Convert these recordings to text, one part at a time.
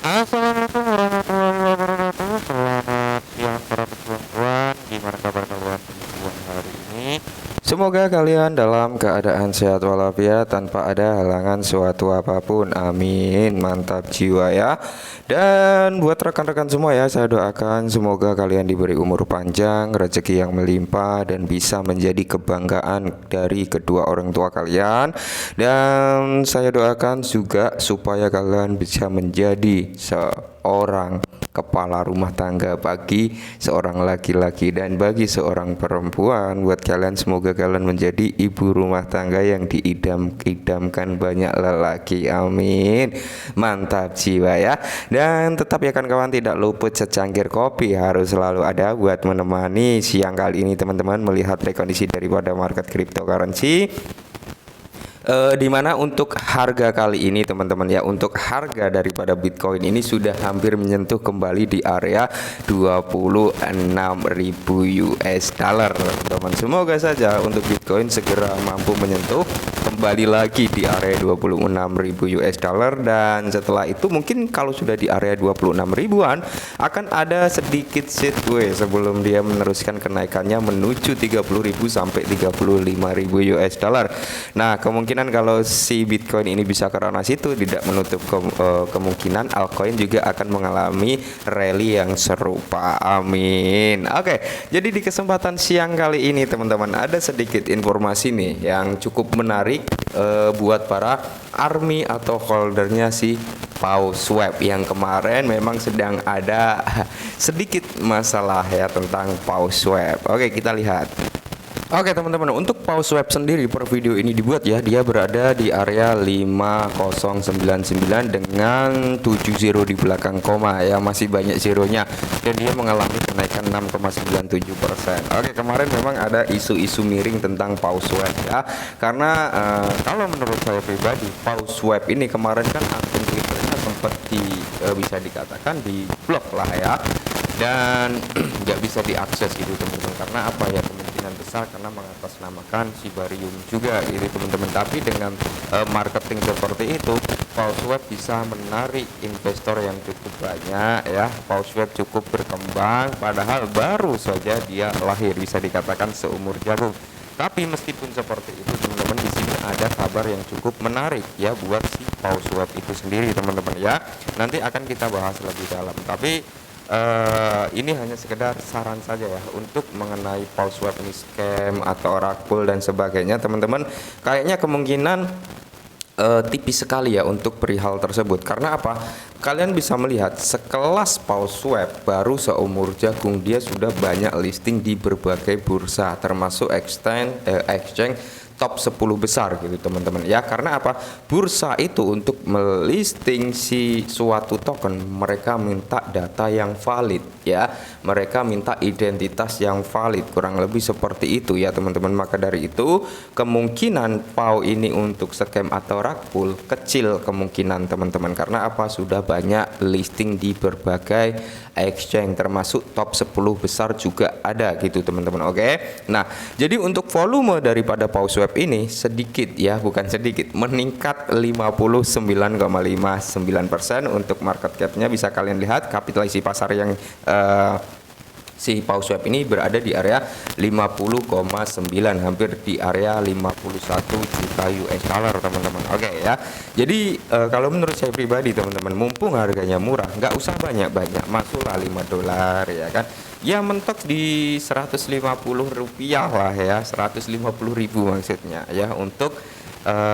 Assalamualaikum warahmatullahi wabarakatuh. Selamat siang para pejuang-pejuang. Gimana kabar kalian pejuang hari ini? Semoga kalian dalam keadaan sehat walafiat tanpa ada halangan suatu apapun. Amin. Mantap jiwa ya. Dan buat rekan-rekan semua ya, saya doakan semoga kalian diberi umur panjang, rezeki yang melimpah, dan bisa menjadi kebanggaan dari kedua orang tua kalian. Dan saya doakan juga supaya kalian bisa menjadi seorang kepala rumah tangga bagi seorang laki-laki, dan bagi seorang perempuan, buat kalian semoga kalian menjadi ibu rumah tangga yang diidam-idamkan banyak lelaki. Amin. Mantap jiwa ya. Dan tetap ya kawan-kawan, tidak luput secangkir kopi harus selalu ada buat menemani siang kali ini teman-teman melihat rekondisi daripada market cryptocurrency. Di mana untuk harga kali ini teman-teman ya, untuk harga daripada Bitcoin ini sudah hampir menyentuh kembali di area 26.000 US dollar teman-teman. Semoga saja untuk Bitcoin segera mampu menyentuh kembali lagi di area 26.000 US dollar, dan setelah itu mungkin kalau sudah di area 26 ribuan akan ada sedikit sideways sebelum dia meneruskan kenaikannya menuju 30.000 sampai 35.000 US dollar. Nah, kemungkinan kalau si Bitcoin ini bisa ke arah situ, tidak menutup kemungkinan altcoin juga akan mengalami rally yang serupa. Amin. Oke, jadi di kesempatan siang kali ini teman-teman ada sedikit informasi nih yang cukup menarik buat para army atau holdernya si PawSwap yang kemarin memang sedang ada sedikit masalah ya tentang PawSwap. Oke, kita lihat. Oke teman-teman, untuk PawSwap sendiri per video ini dibuat ya, dia berada di area 5099 dengan 70 di belakang koma ya, masih banyak zeronya, dan dia mengalami kenaikan 6,97%. Oke, kemarin memang ada isu-isu miring tentang PawSwap ya, karena kalau menurut saya pribadi PawSwap ini kemarin kan akun Twitternya sempat bisa dikatakan di blok lah ya, dan nggak bisa diakses gitu teman-teman, karena apa ya, kemungkinan besar karena mengatasnamakan Shibarium juga gitu teman-teman. Tapi dengan marketing seperti itu, PawSwap bisa menarik investor yang cukup banyak ya. PawSwap cukup berkembang padahal baru saja dia lahir, bisa dikatakan seumur jagung. Tapi meskipun seperti itu teman-teman, di sini ada kabar yang cukup menarik ya buat si PawSwap itu sendiri teman-teman ya. Nanti akan kita bahas lebih dalam, tapi ini hanya sekedar saran saja ya untuk mengenai PawSwap ini scam atau rug pull dan sebagainya teman-teman. Kayaknya kemungkinan tipis sekali ya untuk perihal tersebut. Karena apa? Kalian bisa melihat sekelas PawSwap baru seumur jagung, dia sudah banyak listing di berbagai bursa termasuk exchange top 10 besar gitu teman-teman ya. Karena apa? Bursa itu untuk melisting si suatu token, mereka minta data yang valid ya, mereka minta identitas yang valid, kurang lebih seperti itu ya teman-teman. Maka dari itu kemungkinan PAW ini untuk scam atau rug pull kecil kemungkinan teman-teman. Karena apa? Sudah banyak listing di berbagai exchange termasuk top 10 besar juga ada gitu teman-teman. Oke, nah jadi untuk volume daripada PawSwap ini sedikit ya, bukan sedikit, meningkat 59,59%. Untuk market capnya bisa kalian lihat, kapitalisasi pasar yang si PawSwap ini berada di area 50,9, hampir di area 51 juta US dollar teman-teman. Oke ya, jadi kalau menurut saya pribadi teman-teman, mumpung harganya murah, nggak usah banyak-banyak, masuklah 5 dolar ya kan, ya mentok di 150 rupiah lah ya, 150.000 maksudnya ya, untuk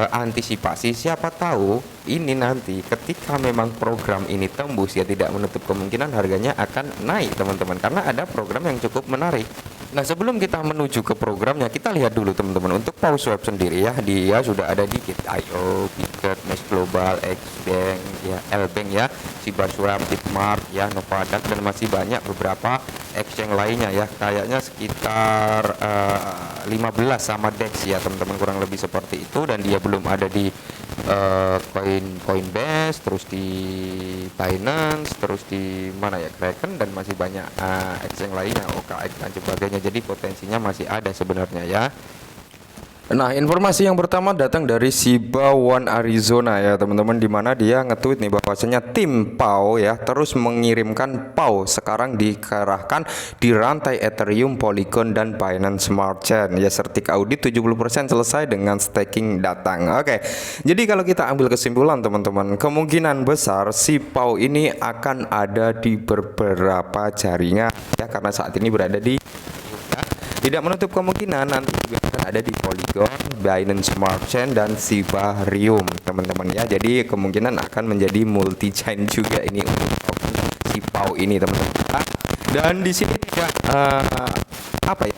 antisipasi. Siapa tahu ini nanti ketika memang program ini tembus ya, tidak menutup kemungkinan harganya akan naik teman-teman, karena ada program yang cukup menarik. Nah, sebelum kita menuju ke programnya, kita lihat dulu teman-teman untuk PawSwap sendiri ya. Dia sudah ada di Git.io, Bitget, Mesh Global, Xbank ya, Lbank ya, Shibaswap, Bitmart ya, Novadak, dan masih banyak beberapa exchange lainnya ya. Kayaknya sekitar 15 sama DEX ya teman-teman, kurang lebih seperti itu. Dan dia belum ada di Coinbase, terus di Binance, terus di mana ya, Kraken, dan masih banyak exchange lainnya, OKX dan sebagainya. Jadi potensinya masih ada sebenarnya ya. Nah, informasi yang pertama datang dari Shiba One Arizona ya teman-teman, dimana dia nge-tweet nih bahwasanya tim PAO ya terus mengirimkan PAO sekarang dikerahkan di rantai Ethereum, Polygon dan Binance Smart Chain ya. Search audit 70% selesai dengan staking datang. Oke. Jadi kalau kita ambil kesimpulan teman-teman, kemungkinan besar si PAO ini akan ada di beberapa jaringan ya, karena saat ini berada di, tidak menutup kemungkinan nanti juga akan ada di Polygon, Binance Smart Chain dan Shibarium teman-teman ya. Jadi kemungkinan akan menjadi multi chain juga ini untuk si PAO ini teman-teman. Dan di sini juga apa ya,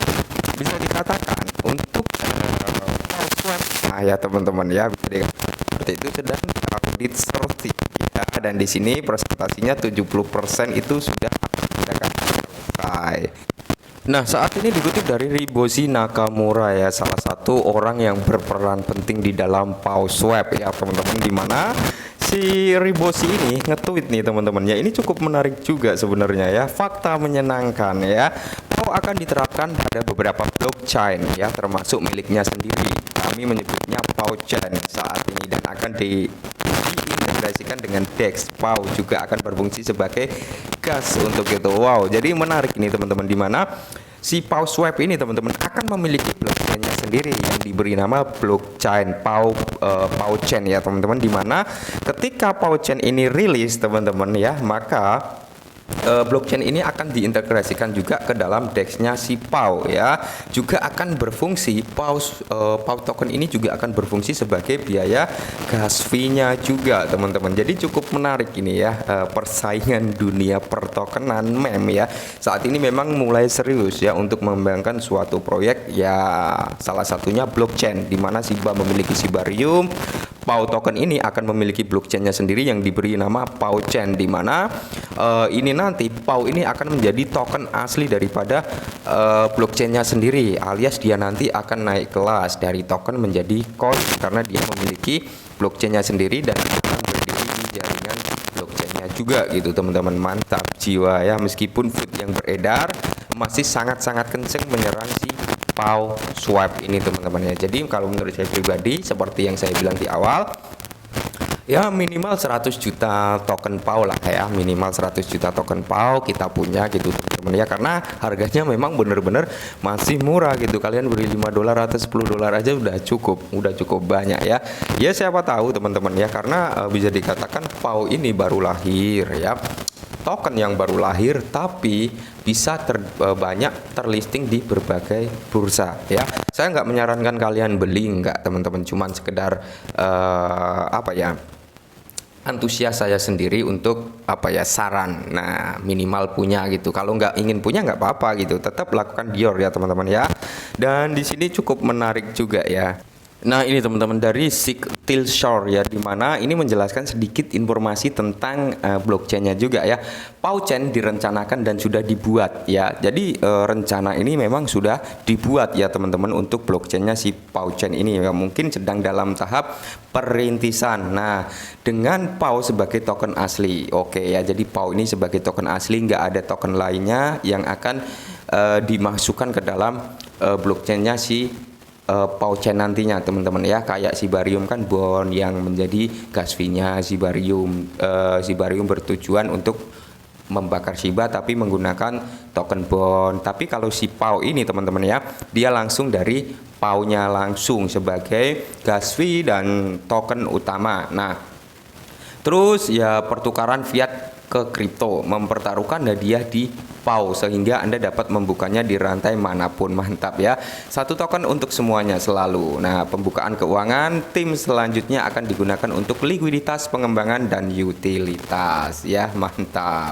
bisa dikatakan untuk PAO Swap, nah ya teman-teman ya, bisa dikatakan seperti itu sedang audit searching ya. Dan di sini presentasinya 70% itu sudah selesai. Nah, saat ini dikutip dari Riboshi Nakamura ya, salah satu orang yang berperan penting di dalam PAO Swap ya teman-teman, di mana si Riboshi ini nge-tweet nih teman-teman ya. Ini cukup menarik juga sebenarnya ya, fakta menyenangkan ya. PAO akan diterapkan pada beberapa blockchain ya, termasuk miliknya sendiri. Kami menyebutnya PAO Chain saat ini, dan akan diintegrasikan dengan DEX. PAO juga akan berfungsi sebagai gas untuk itu. Wow, jadi menarik ini teman-teman, di mana si PAO Swap ini teman-teman akan memiliki blockchain-nya sendiri yang diberi nama blockchain PAO Chain ya teman-teman, di mana ketika PAO Chain ini rilis teman-teman ya, maka blockchain ini akan diintegrasikan juga ke dalam DEX-nya si PAO ya. Juga akan berfungsi PAO token ini juga akan berfungsi sebagai biaya gas fee-nya juga teman-teman. Jadi cukup menarik ini ya, persaingan dunia pertokenan meme ya. Saat ini memang mulai serius ya untuk mengembangkan suatu proyek ya, salah satunya blockchain, di mana Shiba memiliki Shibarium. PAO token ini akan memiliki blockchain-nya sendiri yang diberi nama PAO Chain, di mana ini nanti PAO ini akan menjadi token asli daripada blockchain-nya sendiri, alias dia nanti akan naik kelas dari token menjadi coin karena dia memiliki blockchain-nya sendiri dan akan berdiri di jaringan blockchain-nya juga gitu teman-teman. Mantap jiwa ya, meskipun feed yang beredar masih sangat-sangat kenceng menyerang si PAO Swap ini teman-teman ya. Jadi kalau menurut saya pribadi, seperti yang saya bilang di awal ya, minimal 100 juta token PAO lah ya, minimal 100 juta token PAO kita punya gitu teman-teman ya, karena harganya memang bener-bener masih murah gitu. Kalian beri 5 dolar atau 10 dolar aja udah cukup banyak ya. Ya siapa tahu teman-teman ya, karena bisa dikatakan PAO ini baru lahir ya, token yang baru lahir tapi bisa banyak terlisting di berbagai bursa ya. Saya nggak menyarankan kalian beli, nggak teman-teman, cuman sekedar apa ya, antusias saya sendiri untuk apa ya, saran. Nah minimal punya gitu. Kalau nggak ingin punya nggak apa-apa gitu, tetap lakukan Dior ya teman-teman ya. Dan di sini cukup menarik juga ya. Nah ini teman-teman dari Siktil Shore ya, dimana ini menjelaskan sedikit informasi tentang blockchainnya juga ya. PAO Chain direncanakan dan sudah dibuat ya. Jadi rencana ini memang sudah dibuat ya teman-teman untuk blockchainnya si PAO Chain ini ya, mungkin sedang dalam tahap perintisan. Nah dengan PAO sebagai token asli, oke ya, jadi PAO ini sebagai token asli, nggak ada token lainnya yang akan dimasukkan ke dalam blockchainnya si PAO Chain nantinya teman-teman ya. Kayak Shibarium kan bond yang menjadi gas fee-nya Shibarium. Shibarium bertujuan untuk membakar Shiba tapi menggunakan token bond. Tapi kalau si PAO ini teman-teman ya, dia langsung dari PAO-nya langsung sebagai gas fee dan token utama. Nah terus ya, pertukaran fiat ke kripto, mempertaruhkan hadiah di PAO sehingga Anda dapat membukanya di rantai manapun. Mantap ya, satu token untuk semuanya selalu. Nah pembukaan keuangan tim selanjutnya akan digunakan untuk likuiditas, pengembangan dan utilitas ya. Mantap.